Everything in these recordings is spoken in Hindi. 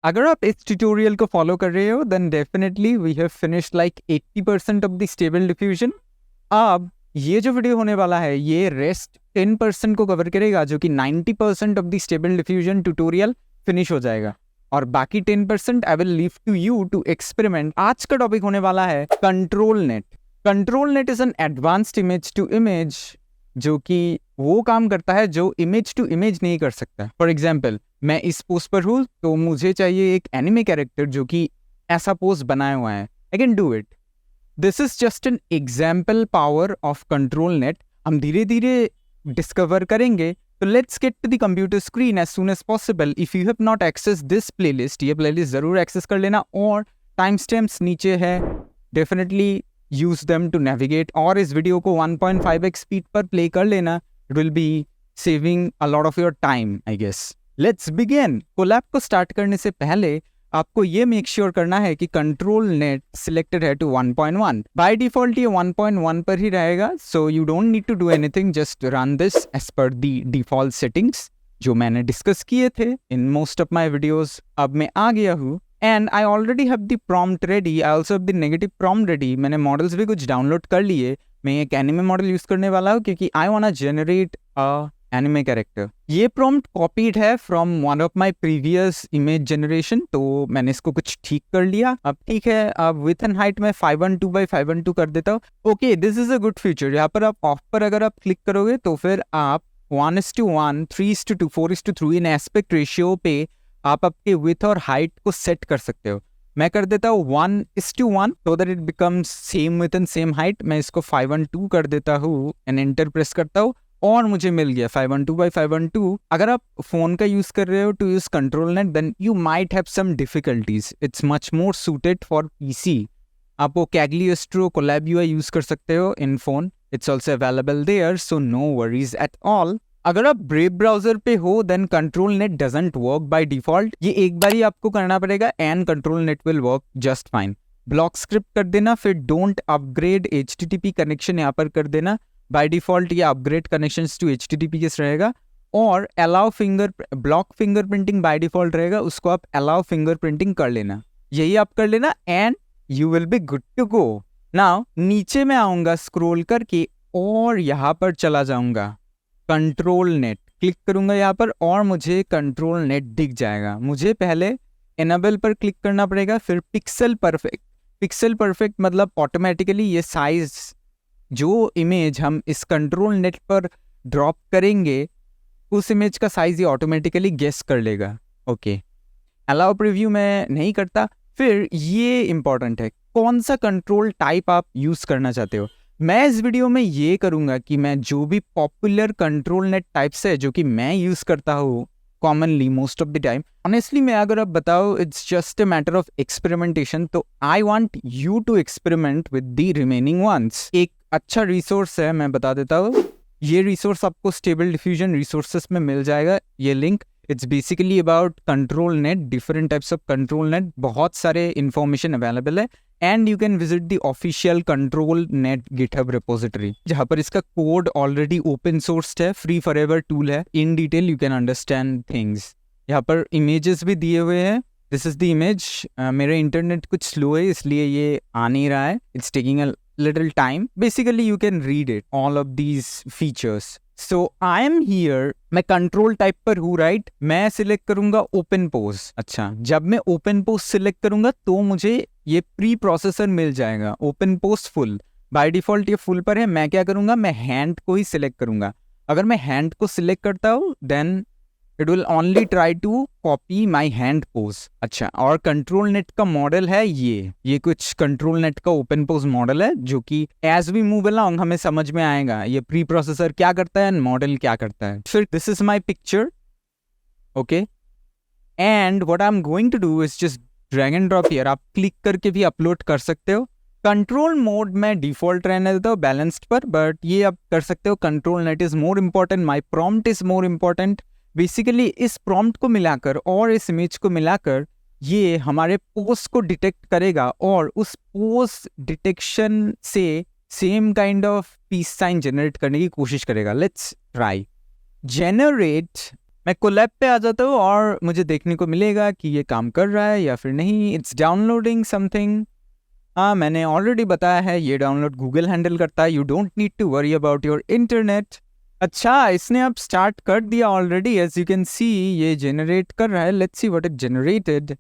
अगर आप इस ट्यूटोरियल को फॉलो कर रहे हो then definitely we have finished like 80% of the stable diffusion. अब ये जो वीडियो होने वाला है ये रेस्ट 10% को कवर करेगा, जो कि 90% of the stable diffusion tutorial finish हो जाएगा, और बाकी 10% I will leave to you to experiment. आज का टॉपिक होने वाला है control net. Control net is an advanced image to image, जो कि वो काम करता है जो इमेज टू इमेज नहीं कर सकता। फॉर एग्जाम्पल, मैं इस पोज पर हूँ तो मुझे चाहिए एक एनिमे कैरेक्टर जो कि ऐसा पोज बनाया हुआ है। I can do it. This is just an example power of control net. हम धीरे धीरे डिस्कवर करेंगे। तो let's get to the computer screen as soon as possible. If you have not access this playlist, ये प्लेलिस्ट जरूर एक्सेस कर लेना, और टाइम स्टैम्प्स नीचे है, definitely use them to navigate. और इस वीडियो को 1.5x स्पीड पर प्ले कर लेना। It will be saving a lot of your time, I guess. Let's begin. Colab को स्टार्ट करने से पहले आपको ये मेक श्योर करना है कि कंट्रोल नेट सिलेक्टेड है टू 1.1। बाय डिफॉल्ट ये 1.1 पर ही रहेगा, so you don't need to do anything, just run this as per the default settings जो मैंने डिस्कस किए थे in most of my videos. अब मैं आ गया हूँ and I already have the prompt ready. I also have the negative prompt ready. मैंने मॉडल्स भी कुछ डाउनलोड कर लिए। मैं एक एनिमे मॉडल यूज करने वाला हूँ क्योंकि I want to generate a anime character. ये प्रॉम्प्ट कॉपीड है from one of my previous image generation, तो मैंने इसको कुछ ठीक कर लिया। अब ठीक है, अब विथ एंड हाइट में 512 by 512 कर देता हूँ। Okay, this is a good feature. यहाँ पर आप ऑफ पर अगर आप क्लिक करोगे तो फिर आप 1:1, 3:2, 4:3 इन एस्पेक्ट रेशियो पे आप आपके विथ और हाइट को सेट कर सकते हो। मैं कर देता हूँ 1:1 so that it becomes same width and same height। मैं इसको 512 कर देता हूँ एंड एंटर प्रेस करता हूँ और मुझे मिल गया 512 by 512। अगर आप फोन का यूज कर रहे हो to use ControlNet then you might have some difficulties. It's much more suited for PC. आप वो कैग्लियोस्ट्रो कोलैब यूआई यूज कर सकते हो in phone. It's also available there, so no worries at all. अगर आप ब्रेव ब्राउजर पे हो then ControlNet doesn't work by default. ये एक बार ही आपको करना पड़ेगा and ControlNet will work just fine. Block script कर देना, फिर डोंट अपग्रेड HTTP कनेक्शन यहाँ पर कर देना। बाय डिफॉल्ट ये अपग्रेड कनेक्शंस टू HTTPS रहेगा, और allow block fingerprinting by default रहेगा, उसको आप अलाउ फिंगरप्रिंटिंग कर लेना। यही आप कर लेना and you will be good to go. Now नीचे में आऊंगा स्क्रॉल करके और यहाँ पर चला जाऊंगा कंट्रोल नेट, क्लिक करूंगा यहाँ पर और मुझे कंट्रोल नेट दिख जाएगा। मुझे पहले एनेबल पर क्लिक करना पड़ेगा, फिर पिक्सल परफेक्ट। पिक्सल परफेक्ट मतलब ऑटोमेटिकली ये साइज जो इमेज हम इस कंट्रोल नेट पर ड्रॉप करेंगे उस इमेज का साइज ये ऑटोमेटिकली गेस कर लेगा। ओके, अलाउ प्रीव्यू मैं नहीं करता। फिर ये इंपॉर्टेंट है, कौन सा कंट्रोल टाइप आप यूज करना चाहते हो। मैं इस वीडियो में ये करूंगा कि मैं जो भी पॉपुलर कंट्रोल नेट टाइप्स है जो कि मैं यूज करता हूँ commonly most of the time, honestly मैं अगर आप बताओ it's just a matter of experimentation. तो I want you to experiment with the remaining ones. एक अच्छा रिसोर्स है, मैं बता देता हूँ। ये रिसोर्स आपको स्टेबल डिफ्यूजन रिसोर्सेस में मिल जाएगा, ये link. It's basically about control net, different types of control net, बहुत सारे इंफॉर्मेशन अवेलेबल है। And you can visit the official control net GitHub repository, जहाँ पर इसका कोड ऑलरेडी ओपन सोर्स्ड है, फ्री फॉरएवर टूल है। In detail you can understand things. यहाँ पर इमेजेस भी दिए हुए हैं। This is the image. मेरा इंटरनेट कुछ स्लो है इसलिए ये आ नहीं रहा है। It's taking a little time. Basically you can read it, all of these features. So I am here, मैं कंट्रोल टाइप पर हूँ, राइट। मैं सिलेक्ट करूंगा ओपन पोज। अच्छा, जब मैं ओपन पोज सिलेक्ट करूंगा तो मुझे ये प्री प्रोसेसर मिल जाएगा, open pose full. Bye default ये फुल पर है। मैं क्या करूंगा, मैं हैंड को ही सिलेक्ट करूंगा। अगर मैं हैंड को सिलेक्ट करता हूँ then it will only try to copy my hand pose. अच्छा, और कंट्रोल नेट का मॉडल है ये कुछ कंट्रोल नेट का ओपन पोज मॉडल है, जो कि एज वी मूव अलोंग हमें समझ में आएगा ये प्री प्रोसेसर क्या करता है, मॉडल क्या करता है। फिर this is my picture, okay, and what I am going to do is just drag and drop here. आप क्लिक करके भी अपलोड कर सकते हो। कंट्रोल मोड में डिफॉल्ट रहने देता हूँ बैलेंस्ड पर, बट ये आप कर सकते हो। Control net is more important, my prompt is more important. Basically इस प्रॉम्प्ट को मिलाकर और इस इमेज को मिलाकर ये हमारे पोज को डिटेक्ट करेगा और उस पोज डिटेक्शन से same kind of peace sign generate करने की कोशिश करेगा। Let's try. जनरेट मैं कोलैब पे आ जाता हूँ और मुझे देखने को मिलेगा कि ये काम कर रहा है या फिर नहीं. It's downloading something. हाँ, मैंने ऑलरेडी बताया है ये डाउनलोड गूगल हैंडल करता है. You don't need to worry about your internet. अच्छा, इसने अब स्टार्ट कर दिया already. As you can see ये जनरेट कर रहा है. Let's see what it generated.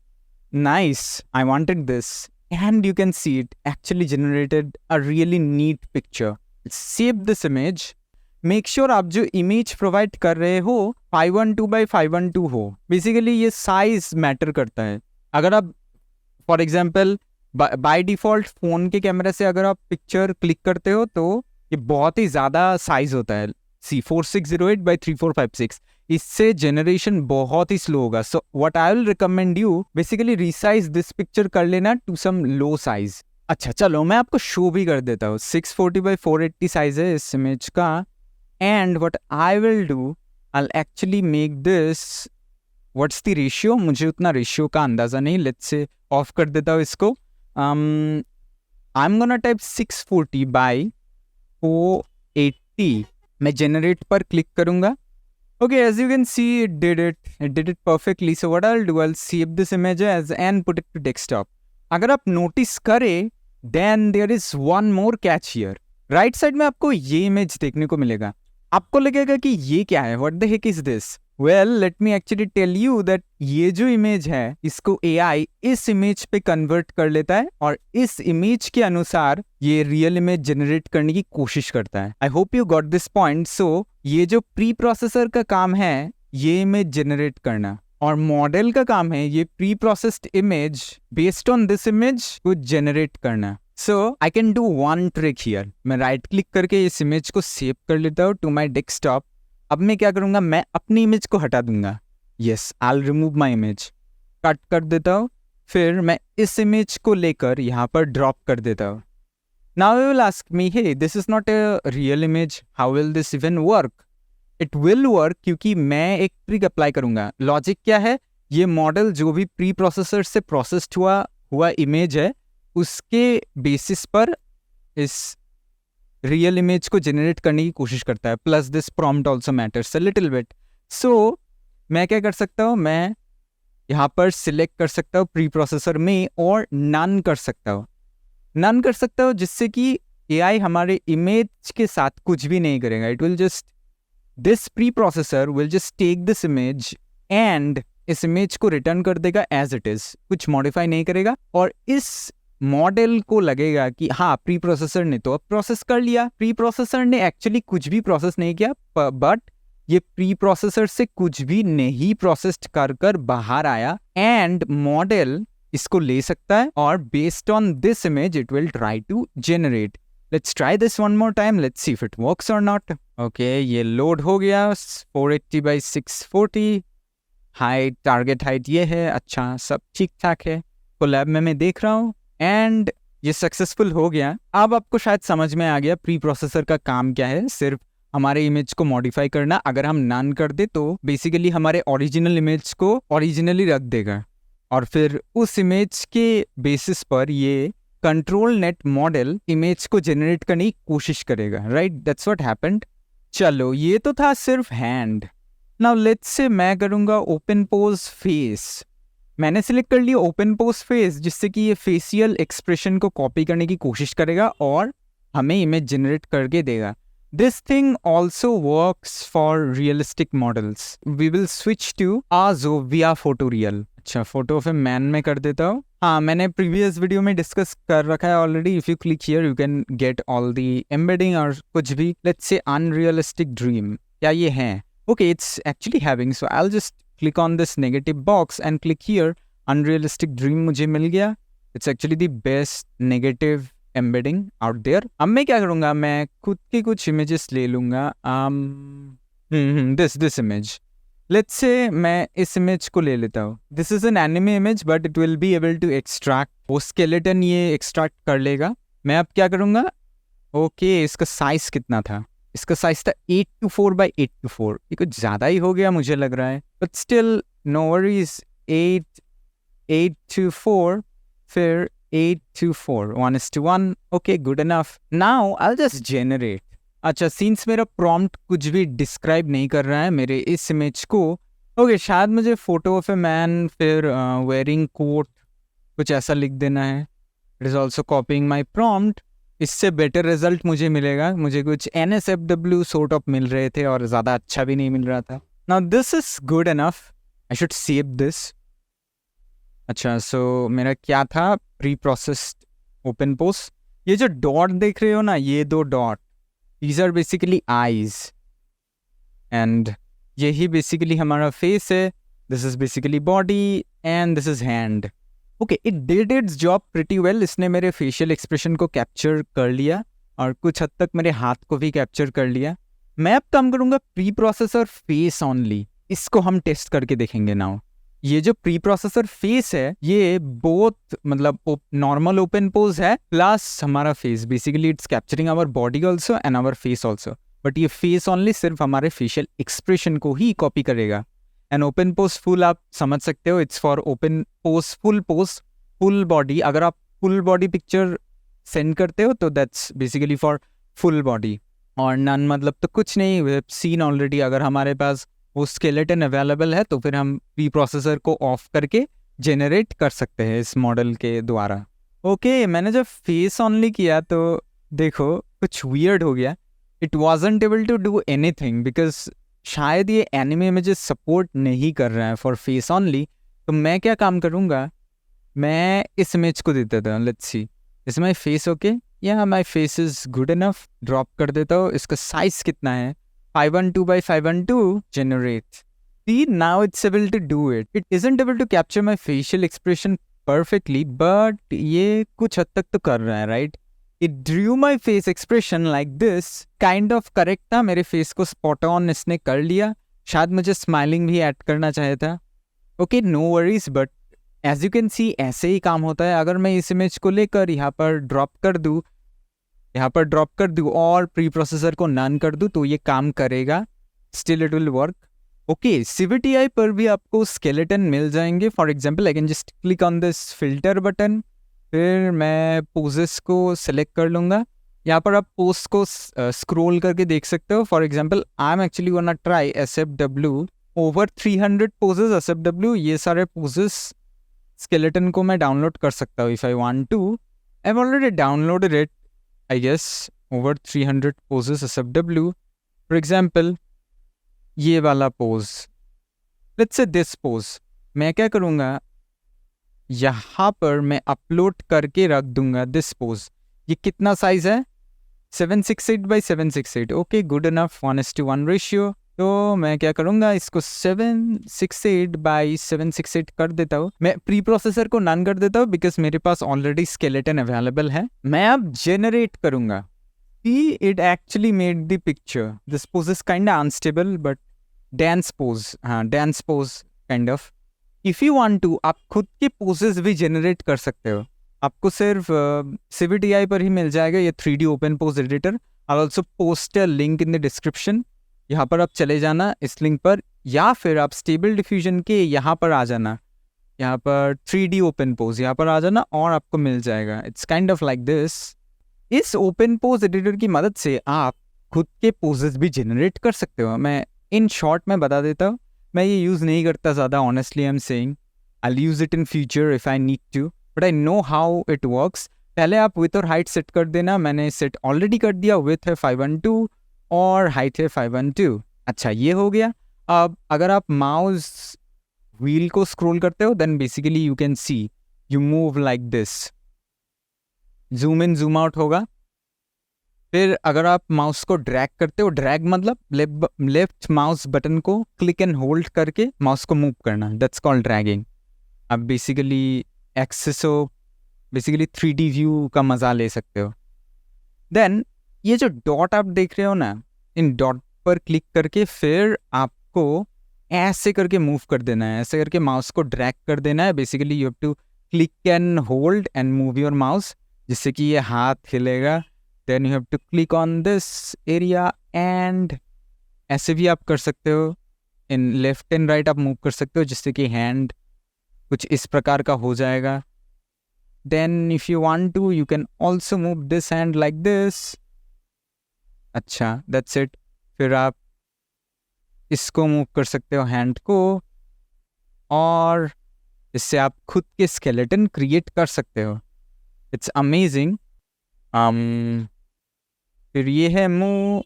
Nice, I wanted this. And you can see it actually generated a really neat picture. Save this image. Make sure आप जो image provide कर रहे हो 512 by 512 हो. Basically ये size matter करता है. अगर आप for example by default phone के कैमरे से अगर आप पिक्चर क्लिक करते हो तो ये बहुत ही ज़्यादा साइज होता है. सी 4608 by 3456. इससे जनरेशन बहुत ही स्लो होगा. So what I will recommend you basically resize this picture कर लेना टू सम लो साइज. अच्छा चलो मैं आपको शो भी कर देता हूँ. 640 by 480 साइज है इस इमेज का. And what I will do, I actually make this. What's the ratio, मुझे उतना रेशियो का अंदाज़ा नहीं. लेट्स से ऑफ कर देता हूँ इसको. I am gonna type 640 by 480. मैं जनरेट पर क्लिक करूँगा. Okay, as you can see, it did it perfectly. So what I'll do, I'll save this image as and put it to desktop. अगर आप notice करें, then there is one more catch here. Right side में आपको ये image देखने को मिलेगा. आपको लगेगा कि ये क्या है? What the heck is this? Well, let me actually tell you that ये जो image है, इसको AI इस image पे convert कर लेता है और इस image के अनुसार ये real image generate करने की कोशिश करता है. I hope you got this point. So ये जो प्री प्रोसेसर का काम है ये इमेज जनरेट करना और मॉडल का काम है ये preprocessed image based on this image को जनरेट करना. So I can do one trick here. मैं राइट क्लिक करके इस इमेज को सेव कर लेता हूँ टू माई डेस्कटॉप. अब मैं क्या करूँगा, मैं अपनी इमेज को हटा दूंगा. Yes, I will remove my image. Cut कर देता हूँ. फिर मैं इस इमेज को लेकर यहाँ पर ड्रॉप कर देता हूँ. Now you will ask me, hey, this is not a real image. How will this even work? It will work क्योंकि मैं एक ट्रिक अप्लाई करूँगा. लॉजिक क्या है, ये मॉडल जो भी प्री प्रोसेसर से प्रोसेस्ड हुआ इमेज है उसके बेसिस पर इस रियल इमेज को जनरेट करने की कोशिश करता है. Plus this prompt also matters a little bit. So मैं क्या कर सकता हूँ, मैं यहाँ पर सिलेक्ट कर सकता हूँ प्री प्रोसेसर में और नन कर सकता हूँ. नन कर सकता हो जिससे कि AI हमारे इमेज के साथ कुछ भी नहीं करेगा. It will just this pre processor will just take this image and इस इमेज को रिटर्न कर देगा एज इट इज. कुछ मॉडिफाई नहीं करेगा और इस मॉडल को लगेगा कि हाँ प्री प्रोसेसर ने तो अब प्रोसेस कर लिया. प्री प्रोसेसर ने एक्चुअली कुछ भी प्रोसेस नहीं किया, बट ये प्री प्रोसेसर से कुछ भी नहीं प्रोसेस्ड कर बाहर आया एंड मॉडल इसको ले सकता है और based on this image it will try to generate. Let's try this one more time. Let's see if it works और नॉट. ओके, ये लोड हो गया. 480 by 640 हाइट, टारगेट हाइट ये है. अच्छा, सब ठीक ठाक है. कोलैब में मैं देख रहा हूँ एंड ये सक्सेसफुल हो गया. अब आपको शायद समझ में आ गया प्री प्रोसेसर का काम क्या है. सिर्फ हमारे इमेज को मॉडिफाई करना. अगर हम नन कर दे तो बेसिकली हमारे ओरिजिनल इमेज को ओरिजिनली रख देगा और फिर उस इमेज के बेसिस पर ये कंट्रोल नेट मॉडल इमेज को जनरेट करने की कोशिश करेगा. Right, that's what happened. चलो, ये तो था सिर्फ हैंड. नाउ लेट्स से मैं करूँगा ओपन पोज फेस. मैंने सिलेक्ट कर लिया ओपन पोज फेस जिससे कि ये फेशियल एक्सप्रेशन को कॉपी करने की कोशिश करेगा और हमें इमेज जनरेट करके देगा. This thing also works for realistic models. We will switch to Azo via Photoreal. अच्छा, फोटो फिर मैन में कर देता हूँ. हाँ, मैंने प्रीवियस वीडियो में डिस्कस कर रखा है already. If you click here you can get all the embedding और कुछ भी. Let's say unrealistic dream. क्या ये है? Okay, it's actually having. So I will just click on this negative box and click here. Unrealistic dream मुझे मिल गया. It's actually the best negative embedding out there. अब मैं क्या करूँगा, मैं खुद की कुछ इमेजेस ले लूँगा. This image. लेट्स से मैं इस इमेज को ले लेता हूँ. This is an anime image but it will be able to extract. वो स्केलेटन ये एक्सट्रैक्ट कर लेगा. मैं अब क्या करूँगा, ओके, इसका साइज कितना था? इसका साइज था 824 by 824. ये कुछ ज़्यादा ही हो गया मुझे लग रहा है, बट स्टिल नो वरीज. 824 फिर 824 1:1. Okay, good enough. Now I will just generate. अच्छा, सीन्स मेरा प्रॉम्प्ट कुछ भी डिस्क्राइब नहीं कर रहा है मेरे इस इमेज को, ओके, शायद मुझे फोटो ऑफ ए मैन, फिर वेयरिंग कोट, कुछ ऐसा लिख देना है। It is also कॉपिंग my prompt. इससे बेटर रिजल्ट मुझे मिलेगा। मुझे कुछ NSFW सॉर्ट ऑफ मिल रहे थे और ज़्यादा अच्छा भी नहीं मिल रहा था। Now this is good enough, I should save this. अच्छा, सो मेरा क्या था, प्री प्रोसेस्ड ओपन पोस्ट। ये जो डॉट देख रहे हो ना, ये 2 dot, these are basically eyes, and यही बेसिकली हमारा फेस है। This is basically body and this is hand. Okay, it did its job pretty well. इसने मेरे फेशियल एक्सप्रेशन को कैप्चर कर लिया और कुछ हद तक मेरे हाथ को भी कैप्चर कर लिया। मैं अब काम करूँगा प्री प्रोसेसर फेस ओनली। इसको हम टेस्ट करके देखेंगे नाउ। ये जो प्री प्रोसेसर फेस है, ये बोथ मतलब नॉर्मल ओपन पोज है प्लस हमारा face. Basically it's capturing our body also and our face also, but ये फेस ओनली सिर्फ हमारे फेशियल एक्सप्रेशन को ही कॉपी करेगा। एंड ओपन पोज फुल आप समझ सकते हो, it's for open pose full body. अगर आप फुल बॉडी पिक्चर सेंड करते हो तो that's basically for full body. और नन मतलब तो कुछ नहीं, वी हैव सीन ऑलरेडी। अगर हमारे पास वो स्केलेटन अवेलेबल है तो फिर हम प्री प्रोसेसर को ऑफ करके जनरेट कर सकते हैं इस मॉडल के द्वारा। ओके, मैंने जब फेस ऑनली किया तो देखो कुछ वियर्ड हो गया। It wasn't able to do anything because शायद ये एनिमे इमेजेस सपोर्ट नहीं कर रहा है फॉर फेस ऑनली। तो मैं क्या काम करूँगा, मैं इस इमेज को दे देता हूँ। Let's see, is my face okay? या my face is good enough. Drop कर देता हूँ। इसका साइज कितना है? 512 by 512 generate. See, now it's able to do it. It isn't able to capture my facial expression perfectly, but ये कुछ हद तक तो कर रहा है, right? It drew my face expression like this. Kind of correct था, मेरे face को spot on इसने कर लिया। शायद मुझे smiling भी add करना चाहिए था। Okay, no worries, but as you can see, ऐसे ही काम होता है। अगर मैं इस image को लेकर यहाँ पर ड्रॉप कर दूँ और प्री प्रोसेसर को नन कर दूँ तो ये काम करेगा, still it will work. Okay, CVTI पर भी आपको स्केलेटन मिल जाएंगे। For example, I can just click on this filter button, फिर मैं पोजेस को सेलेक्ट कर लूँगा। यहाँ पर आप पोस्ट को स्क्रॉल करके देख सकते हो। For example, I am actually gonna try SFW over 300 poses. SFW ये सारे पोजेस स्केलेटन को मैं डाउनलोड कर सकता हूँ if I want to. I have already downloaded it, I guess, over 300 poses SFW. For example, ये वाला pose, let's say this pose, मैं क्या करूँगा, यहाँ पर मैं अपलोड करके रख दूंगा this pose। ये कितना साइज है? 768 by 768। Okay, good enough, 1:1 ratio. तो मैं क्या करूँगा, इसको 768 by 768 कर देता हूँ। मैं प्री प्रोसेसर को नन कर देता हूँ बिकॉज मेरे पास ऑलरेडी स्केलेटन अवेलेबल है। मैं अब जेनरेट करूँगा। See, it actually made the picture. This pose is kind of unstable, but dance pose, हाँ dance pose kind of. If you want to, आप खुद के poses भी generate कर सकते हो। आपको सिर्फ CVTI पर ही मिल जाएगा ये 3D open pose editor. I'll also post a link in the description। यहाँ पर आप चले जाना इस लिंक पर, या फिर आप स्टेबल डिफ्यूजन के यहाँ पर आ जाना, यहाँ पर 3D ओपन पोज यहाँ पर आ जाना और आपको मिल जाएगा। It's kind of like this. इस ओपन पोज एडिटर की मदद से आप खुद के पोजेस भी जनरेट कर सकते हो। मैं इन शॉर्ट में बता देता हूँ, मैं ये यूज़ नहीं करता ज़्यादा, honestly I am saying. I will use it in future if I need to, but I know how it works. पहले आप विथ और हाइट सेट कर देना। मैंने सेट ऑलरेडी कर दिया। विथ है 512 और हाइट है 512। अच्छा, ये हो गया। अब अगर आप माउस व्हील को स्क्रॉल करते हो then basically you can see you move like this. Zoom in zoom out होगा। फिर अगर आप माउस को ड्रैग करते हो, ड्रैग मतलब लेफ्ट माउस बटन को क्लिक एंड होल्ड करके माउस को मूव करना, दैट्स कॉल्ड ड्रैगिंग। आप बेसिकली एक्सेस हो, बेसिकली 3D व्यू का मज़ा ले सकते हो। देन ये जो डॉट आप देख रहे हो ना, इन डॉट पर क्लिक करके फिर आपको ऐसे करके मूव कर देना है, ऐसे करके माउस को ड्रैग कर देना है। Basically you have to click and hold and move your mouse, जिससे कि ये हाथ हिलेगा। Then you have to click on this area and ऐसे भी आप कर सकते हो। इन लेफ्ट एंड राइट आप मूव कर सकते हो, जिससे कि हैंड कुछ इस प्रकार का हो जाएगा। Then if you want to you can also move this hand like this. अच्छा, दैट्स इट। फिर आप इसको मूव कर सकते हो हैंड को, और इससे आप खुद के स्केलेटन क्रिएट कर सकते हो। It's amazing. फिर ये है मुंह,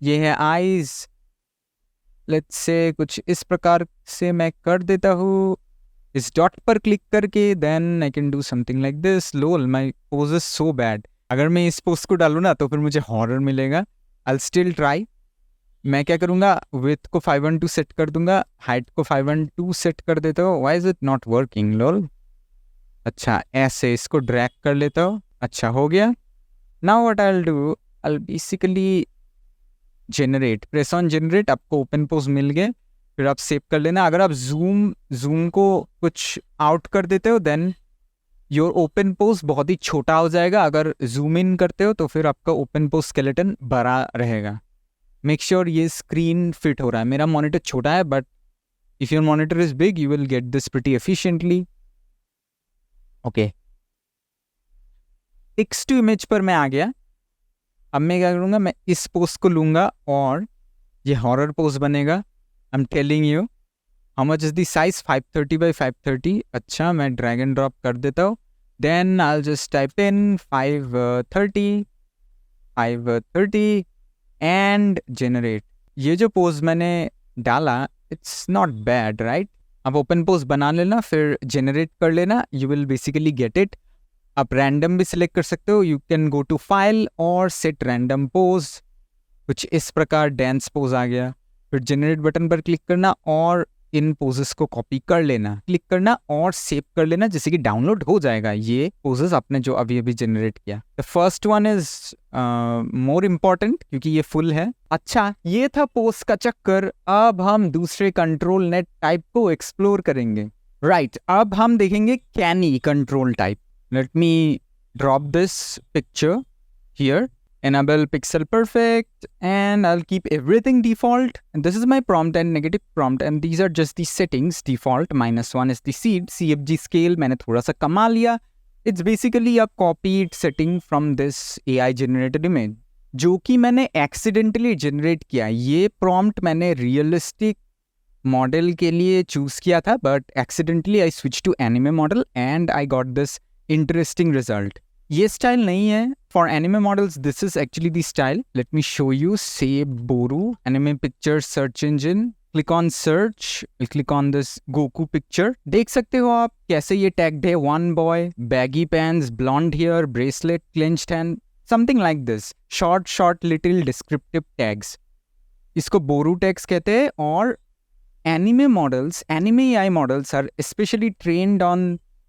ये है आईज। लेट्स से कुछ इस प्रकार से मैं कर देता हूँ इस डॉट पर क्लिक करके, then I can do something like this. Lol, my pose is so bad. अगर मैं इस पोज को डालूँ ना तो फिर मुझे हॉरर मिलेगा। I still try. मैं क्या करूँगा, विड्थ को 512 सेट कर दूंगा, हाइट को 512 सेट कर देता हूँ। Why is it not working lol? अच्छा, ऐसे इसको ड्रैग कर लेता हूँ। अच्छा, हो गया। Now what I will do, I will basically generate, press on generate, आपको ओपन पोज मिल गए। फिर आप सेव कर लेना। अगर आप जूम को कुछ आउट कर देते हो देन योर ओपन पोज बहुत ही छोटा हो जाएगा। अगर जूम इन करते हो तो फिर आपका ओपन पोज स्केलेटन बड़ा रहेगा। मेक श्योर ये स्क्रीन फिट हो रहा है। मेरा मॉनिटर छोटा है, but if your monitor is big you will get this pretty efficiently. Okay, text to image पर मैं आ गया। अब मैं क्या करूँगा, मैं इस पोज को लूँगा और ये हॉरर पोज बनेगा। I am telling you. How much is the size? 530 by 530। अच्छा, मैं ड्रैग एंड ड्रॉप कर देता हूँ। Then I will just type in 530 and generate. ये जो पोज मैंने डाला इट्स नॉट बैड, राइट? अब ओपन पोज बना लेना, फिर जनरेट कर लेना, you will basically get it. आप रैंडम भी सिलेक्ट कर सकते हो। You can go to file और सेट रैंडम पोज। कुछ इस प्रकार डांस पोज आ गया। फिर जनरेट बटन पर क्लिक करना और इन पोजेस को कॉपी कर लेना, क्लिक करना और सेव कर लेना, जैसे कि डाउनलोड हो जाएगा ये पोजेस आपने जो अभी अभी जनरेट किया। The first one is more important क्योंकि ये फुल है। अच्छा, ये था पोज का चक्कर। अब हम दूसरे कंट्रोल नेट टाइप को एक्सप्लोर करेंगे। राइट, अब हम देखेंगे Canny control type. Let me drop this picture here, enable pixel perfect, and I'll keep everything default. And this is my prompt and negative prompt, and these are just the settings. Default -1 is the seed. CFG scale मैंने थोड़ा सा कमा लिया. It's basically a copied setting from this AI generated image, जो कि मैंने accidentally generate किया. ये prompt मैंने realistic मॉडल के लिए चूज किया था, but accidentally I switch to anime model and I got this interesting result. ये स्टाइल नहीं है for anime models, this is actually the style. Let me show you. से booru anime picture search engine, click on search, click on this Goku picture. देख सकते हो आप कैसे ये टैग्ड है। One boy, baggy pants, blond hair, bracelet, clenched hand, something like this. Short little descriptive tags, इसको बोरू टैग्स कहते हैं। और anime models, anime AI models are especially trained on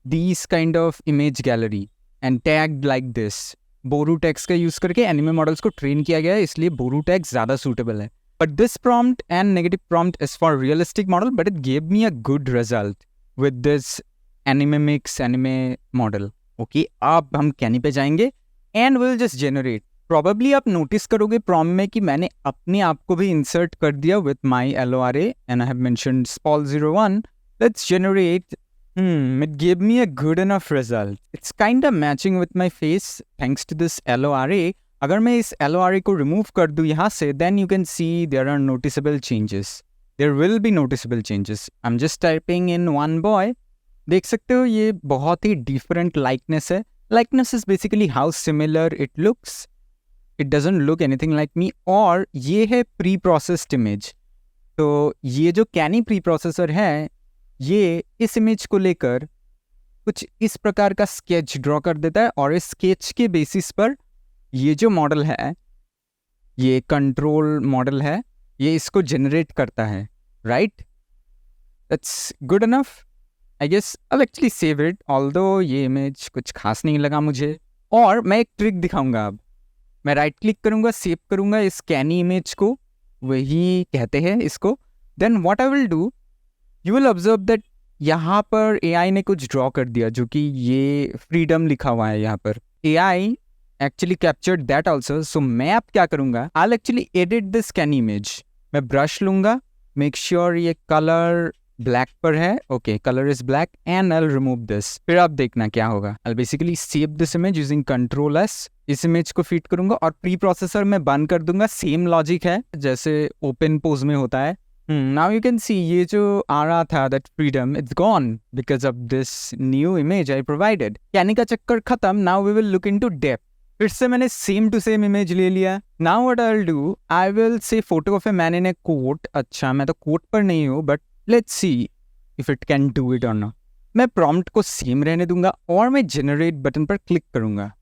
these kind of image gallery and tagged like this. Booru tags का यूज करके एनिमे मॉडल्स को ट्रेन किया गया है, इसलिए बोरू टैग्स ज्यादा सूटेबल है। But this prompt and negative prompt is for realistic model, but it gave me a good result with this anime mix anime model. Okay, अब हम कैनी पे जाएंगे and will just generate. Probably आप नोटिस करोगे प्रॉम्प्ट में कि मैंने अपने आप को भी इंसर्ट कर दिया with my LORA and I have mentioned spol01. Let's generate. It gave me a good enough result. It's kind of matching with my face thanks to this LORA. अगर मैं इस LORA को रिमूव कर दूँ यहाँ से, then you can see there are noticeable changes. There will be noticeable changes. I'm just typing in one boy. देख सकते हो ये बहुत ही different likeness है. Likeness is basically how similar it looks. It doesn't look anything like me. और ये है pre-processed image. तो ये जो कैनी प्री-प्रोसेसर है, ये इस इमेज को लेकर कुछ इस प्रकार का स्केच ड्रॉ कर देता है और इस स्केच के बेसिस पर ये जो मॉडल है, ये कंट्रोल मॉडल है, ये इसको जनरेट करता है। Right, that's good enough I guess. अब एक्चुअली सेव इट, ऑल्दो ये इमेज कुछ खास नहीं लगा मुझे। और मैं एक ट्रिक दिखाऊंगा। अब मैं राइट क्लिक करूंगा, सेव करूंगा इस कैनी इमेज को, वही कहते हैं इसको। Then what I will do, you will observe that यहाँ पर AI ने कुछ ड्रॉ कर दिया, जो कि ये फ्रीडम लिखा हुआ है यहाँ पर। AI actually captured that also. So मैं अब क्या करूँगा, I will actually edit this Canny image. मैं ब्रश लूँगा, मेक श्योर ये कलर ब्लैक पर है, okay colour is black and I remove this. फिर आप देखना क्या होगा, आई basically save this image using control S, इस इमेज को फीड करूंगा और प्री प्रोसेसर में बंद कर दूंगा। सेम लॉजिक है जैसे ओपन पोज में होता है। नाउ यू कैन सी ये जो आ रहा था that freedom it's gone because of this new image I provided. कहने का चक्कर खत्म। Now we will look into depth. फिर से मैंने सेम टू सेम इमेज ले लिया। Now what I will do, I will say photo of a man in a coat. अच्छा मैं तो कोट पर नहीं हूँ but let's see if it can do it और नॉट। मैं प्रॉम्प्ट को सेम रहने दूंगा और मैं जनरेट बटन पर क्लिक करूंगा।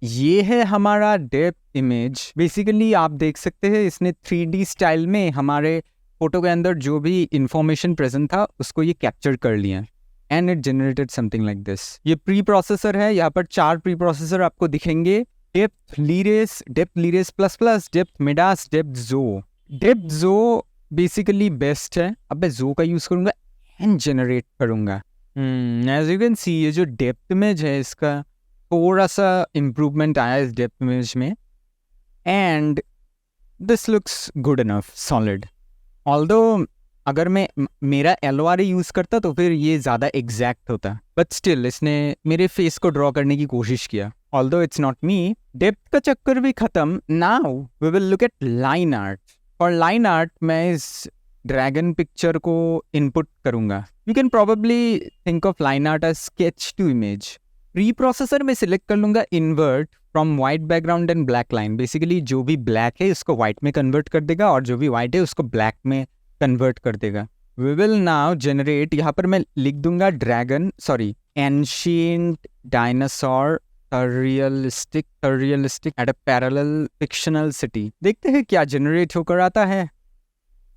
ये है हमारा डेप्थ इमेज। बेसिकली आप देख सकते हैं इसने 3D स्टाइल में हमारे फोटो के अंदर जो भी इंफॉर्मेशन प्रेजेंट था उसको ये कैप्चर कर लिया and it generated something like this. ये प्री प्रोसेसर है, यहाँ पर 4 प्री प्रोसेसर आपको दिखेंगे। Depth LeReS plus plus, depth MiDaS, depth Zoe. Depth Zoe basically best है। अब मैं जो का यूज करूंगा एंड जनरेट करूंगा। एज यू कैन सी ये जो डेप्थ इमेज है इसका थोड़ा सा इम्प्रूवमेंट आया इस डेप्थ इमेज में and this looks good enough solid. Although अगर मैं मेरा LORA यूज़ करता तो फिर ये ज़्यादा एग्जैक्ट होता, बट स्टिल इसने मेरे फेस को ड्रॉ करने की कोशिश किया। Although it's not me. Depth का चक्कर भी ख़त्म। Now we will look at line art. और लाइन आर्ट मैं इस ड्रैगन पिक्चर को इनपुट करूँगा। You can probably think of line art as sketch to image. Pre processor में सिलेक्ट कर लूँगा invert from white background and black line. Basically जो भी ब्लैक है उसको वाइट में कन्वर्ट कर देगा और जो भी वाइट है उसको ब्लैक में कन्वर्ट कर देगा। वी विल नाउ जनरेट, यहाँ पर मैं लिख दूंगा ancient dinosaur realistic at a parallel fictional city. देखते हैं क्या जनरेट होकर आता है।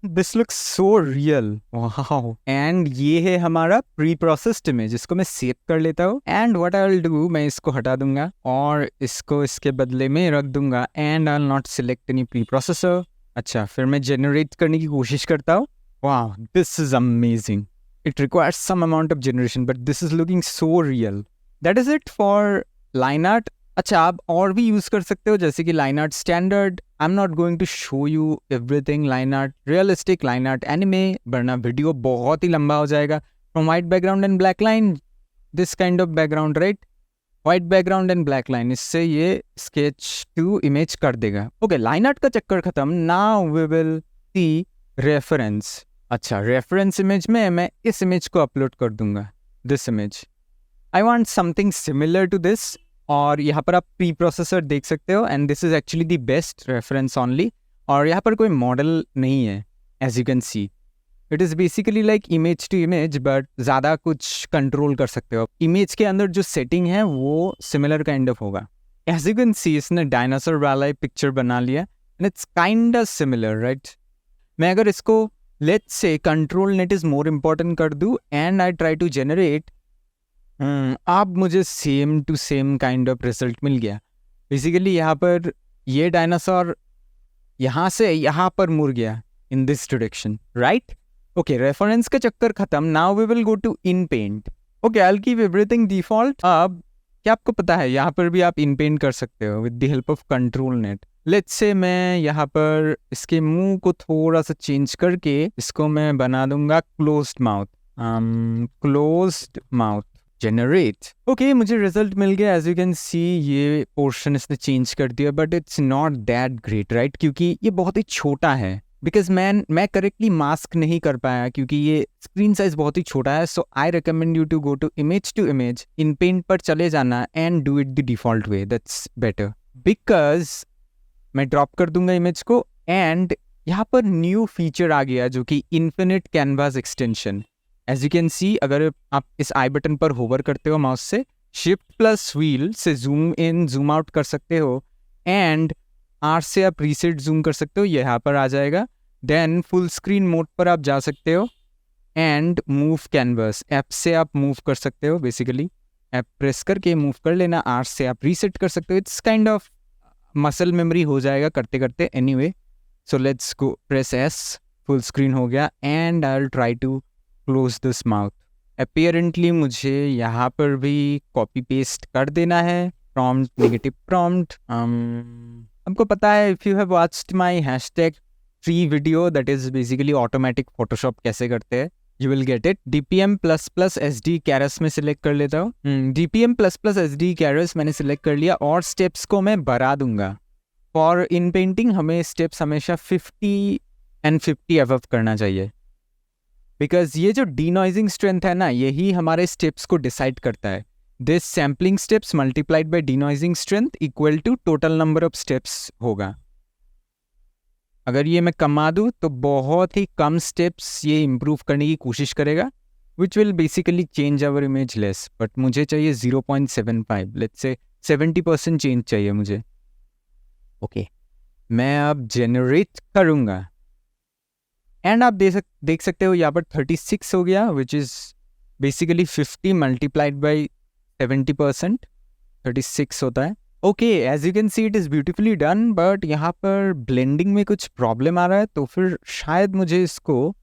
This looks so real, wow. And ये है हमारा प्री प्रोसेस्ड इमेज। इसको मैं सेव कर लेता हूँ and what I will do, मैं इसको हटा दूंगा और इसको इसके बदले में रख दूंगा and I will not select any pre processor. अच्छा फिर मैं जनरेट करने की कोशिश करता हूँ। Wow this is amazing. It requires some amount of generation but this is looking so real. That is it for line art. अच्छा आप और भी यूज़ कर सकते हो जैसे कि line art standard. I am not going to show you everything. Line art realistic, line art anime, वरना वीडियो बहुत ही लंबा हो जाएगा। From white background and black line, this kind of background right, white background and black line, इससे ये स्केच टू इमेज कर देगा। ओके लाइन आर्ट का चक्कर खत्म। Now we will see reference. अच्छा रेफरेंस इमेज में मैं इस इमेज को अपलोड कर दूंगा, this image. I want something similar to this. और यहाँ पर आप प्री प्रोसेसर देख सकते हो and this is actually the best reference only. और यहाँ पर कोई मॉडल नहीं है as you can see. It is basically like image to image but ज़्यादा कुछ कंट्रोल कर सकते हो। इमेज के अंदर जो सेटिंग है वो सिमिलर काइंड ऑफ होगा। एज यू कैन सी इसने डायनासोर वाला पिक्चर बना लिया and it's kind of similar right. मैं अगर इसको let's say ControlNet is more important कर दूँ and I try to generate, अब मुझे same to same kind of result मिल गया। बेसिकली यहाँ पर ये डायनासोर यहाँ से यहाँ पर मुड़ गया in this direction right. Okay reference का चक्कर खत्म। Now we will go to inpaint. Okay I will keep everything default. अब क्या आपको पता है यहाँ पर भी आप इन पेंट कर सकते हो with the help of control net. Let's say मैं यहाँ पर इसके मुंह को थोड़ा सा चेंज करके इसको मैं बना दूंगा closed mouth. Closed mouth generate. Okay मुझे रिजल्ट मिल गया। एज यू कैन सी ये पोर्शन इसने चेंज कर दिया but it's not that great right, क्योंकि ये बहुत ही छोटा है। बिकॉज मैं करेक्टली मास्क नहीं कर पाया क्योंकि ये स्क्रीन साइज बहुत ही छोटा है। So I recommend you to go to image inpaint पर चले जाना and do it the default way, that's better. Because मैं ड्रॉप कर दूंगा इमेज को एंड यहाँ पर न्यू फीचर आ गया जो कि infinite canvas extension. As you can see अगर आप इस आई बटन पर होवर करते हो माउस से, शिफ्ट प्लस व्हील से जूम इन जूम आउट कर सकते हो एंड आर से आप रीसेट जूम कर सकते हो, ये यहाँ पर आ जाएगा। देन फुल स्क्रीन मोड पर आप जा सकते हो एंड मूव कैनवास ऐप से आप मूव कर सकते हो। बेसिकली ऐप प्रेस करके मूव कर लेना, आर से आप रीसेट कर सकते हो। It's kind of muscle memory हो जाएगा करते करते। Anyway so let's go, press S, full screen हो गया and I will try to close this mouth. Apparently मुझे यहाँ पर भी कॉपी पेस्ट कर देना है, प्रॉम्प्ट नेगेटिव प्रॉम्प्ट। हमको पता है if you have watched my hashtag free video that is basically automatic Photoshop कैसे करते हैं. You will get it. DPM plus plus SD Keras में select कर लेता हूँ. DPM plus plus SD Keras मैंने select कर लिया और steps को मैं बढ़ा दूंगा. For in painting हमें steps हमेशा 50 and 50 above करना चाहिए. Because ये जो denoising strength है ना, यही हमारे steps को decide करता है. This sampling steps multiplied by denoising strength equal to total number of steps होगा. अगर ये मैं कमा दूँ तो बहुत ही कम steps ये improve करने की कोशिश करेगा, which will basically change our image less. But मुझे चाहिए 0.75, let's say 70% change चाहिए मुझे. Okay, मैं अब generate करूँगा. एंड आप देख सकते हो यहाँ पर 36 हो गया, which is basically 50 multiplied by 70%, 36 होता है. Okay, as you can see it is beautifully done, but यहाँ पर ब्लेंडिंग में कुछ प्रॉब्लम आ रहा है, तो फिर शायद मुझे इसको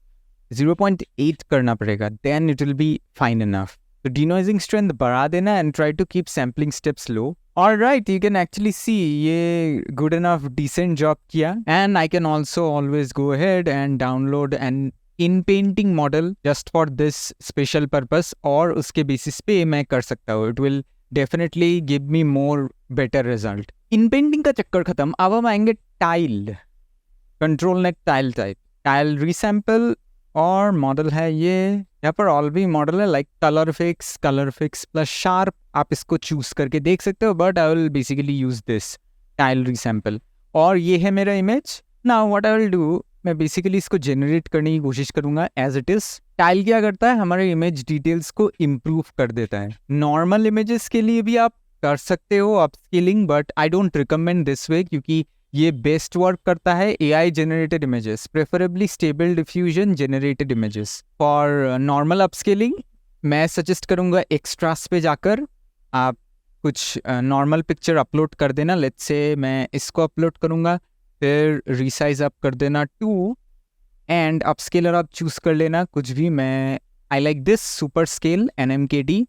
0.8 करना पड़ेगा, then it will be fine enough. तो डिनॉइजिंग स्ट्रेंथ बढ़ा देना and try to keep sampling steps low. Alright, you can actually see ये good enough decent job किया, and I can also always go ahead and download an in painting model just for this special purpose, और उसके basis पे मैं कर सकता हूँ. It will definitely give me more better result. In painting का चक्कर खत्म. अब हम आएंगे tile, control net tile type, tile resample और मॉडल है ये. यहाँ पर ऑल भी मॉडल है like colour fix plus sharp. आप इसको चूज करके देख सकते हो, but I will basically use this tile resample. और ये है मेरा image. Now what I will do, मैं बेसिकली इसको जनरेट करने की कोशिश करूंगा एज इट इज. टाइल क्या करता है, हमारे इमेज डिटेल्स को इम्प्रूव कर देता है. नॉर्मल इमेजेस के लिए भी आप कर सकते हो upscaling, but I don't recommend this way, क्योंकि ये बेस्ट वर्क करता है AI generated images, preferably stable diffusion generated images. For normal upscaling मैं सजेस्ट करूँगा एक्स्ट्रास पे जाकर आप कुछ नॉर्मल पिक्चर अपलोड कर देना. लेट्स से मैं इसको अपलोड करूँगा, फिर रिसाइज अप कर देना 2, एंड अपस्केलर आप चूज़ कर लेना कुछ भी. मैं I like this super scale NMKD,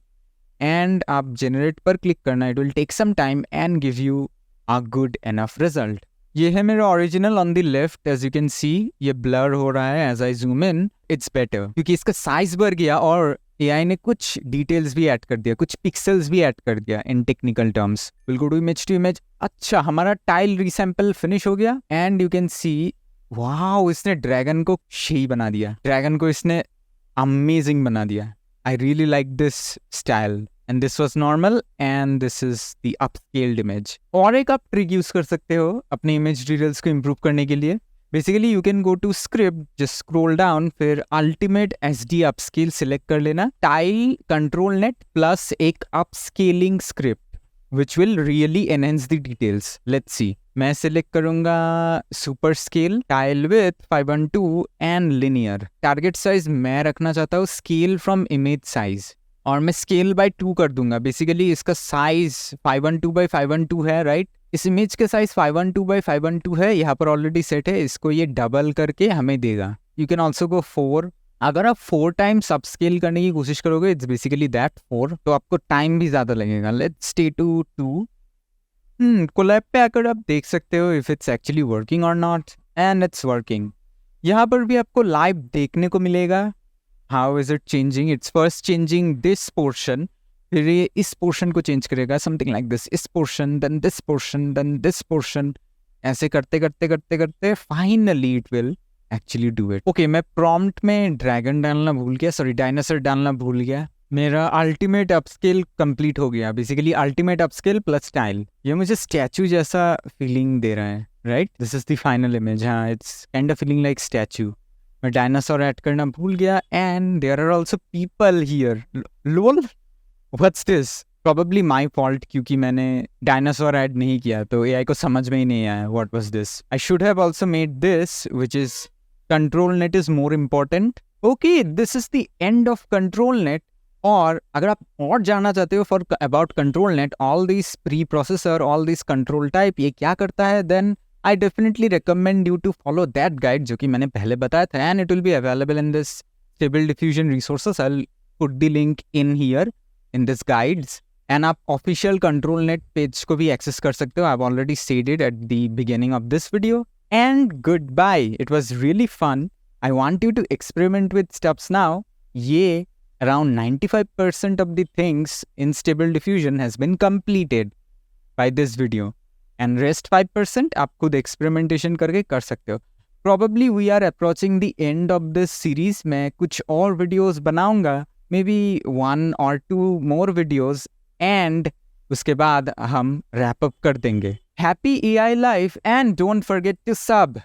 and आप जनरेट पर क्लिक करना. It will take some time and give you a good enough result. ये है मेरा original on the left. As you can see ये ब्लर हो रहा है. As I zoom in it's better, क्योंकि इसका साइज बढ़ गया और AI ने कुछ डिटेल्स भी ऐड कर दिया, कुछ पिक्सल्स भी ऐड कर दिया in technical terms. Will go to image. अच्छा, हमारा टाइल रिसैम्पल फिनिश हो गया, and you can see wow, इसने ड्रैगन को शेही बना दिया. ड्रैगन को इसने अमेजिंग बना दिया. I really like this style. And this was normal, and this is the upscaled image. और एक आप ट्रिक यूज कर सकते हो अपने इमेज डिटेल्स को इम्प्रूव करने के लिए. Basically you can go to script, just scroll down, फिर अल्टीमेट SD अपस्केल सिलेक्ट कर लेना. टाइल कंट्रोल नेट प्लस एक upscaling script which will really enhance the details. Let's see, मैं सिलेक्ट करूंगा super scale, tile with 512 and linear. Target size मैं रखना चाहता हूँ स्केल फ्रॉम इमेज साइज, और मैं स्केल बाय 2 कर दूंगा. बेसिकली इसका साइज 512x512 है, राइट. इस इमेज के साइज 512x512 है, यहाँ पर ऑलरेडी सेट है. इसको ये डबल करके हमें देगा. You can also go 4. अगर आप 4 टाइम्स अपस्केल करने की कोशिश करोगे, इट्स बेसिकली दैट 4, तो आपको टाइम भी ज़्यादा लगेगा. Let's stay to 2. कोलैब पे आकर आप देख सकते हो इफ इट्स एक्चुअली वर्किंग और नॉट, एंड इट्स वर्किंग. यहाँ पर भी आपको लाइव देखने को मिलेगा. How is it changing? It's first changing this portion, फिर ये इस पोर्शन को चेंज करेगा, something like this. इस portion, then this portion, then this portion. ऐसे करते करते finally it will actually do it. Okay, मैं prompt में ड्रैगन डालना भूल गया, सॉरी डायनासोर डालना भूल गया. मेरा अल्टीमेट अपस्केल कंप्लीट हो गया. Basically ultimate upscale plus tile. ये मुझे स्टैचू जैसा फीलिंग दे रहा है, right. This is the final image. हाँ, it's kind of feeling like statue. मैं डायनासोर ऐड करना भूल गया, and there are also people here. Lol, what's this? Probably my fault, क्योंकि मैंने डायनासोर ऐड नहीं किया, तो AI को समझ में ही नहीं आया what was this. I should have also made this, which is control net is more important. Okay, this is the end of control net. और अगर आप और जानना चाहते हो for about control net, all this pre processor, all this control type, ये क्या करता है, then I definitely recommend you to follow that guide जो कि मैंने पहले बताया था, and it will be available in this Stable Diffusion resources. I'll put the link in here in this guides, and आप official control net page को भी access कर सकते हो. I've already said it at the beginning of this video. and goodbye. It was really fun. I want you to experiment with steps now. ये around 95% of the things in Stable Diffusion has been completed by this video. And rest 5% आप खुद experimentation करके कर सकते हो. Probably we are approaching the end of this series. मैं कुछ और videos बनाऊंगा, maybe 1 or 2 more videos, and उसके बाद हम wrap up कर देंगे. Happy AI life and don't forget to sub.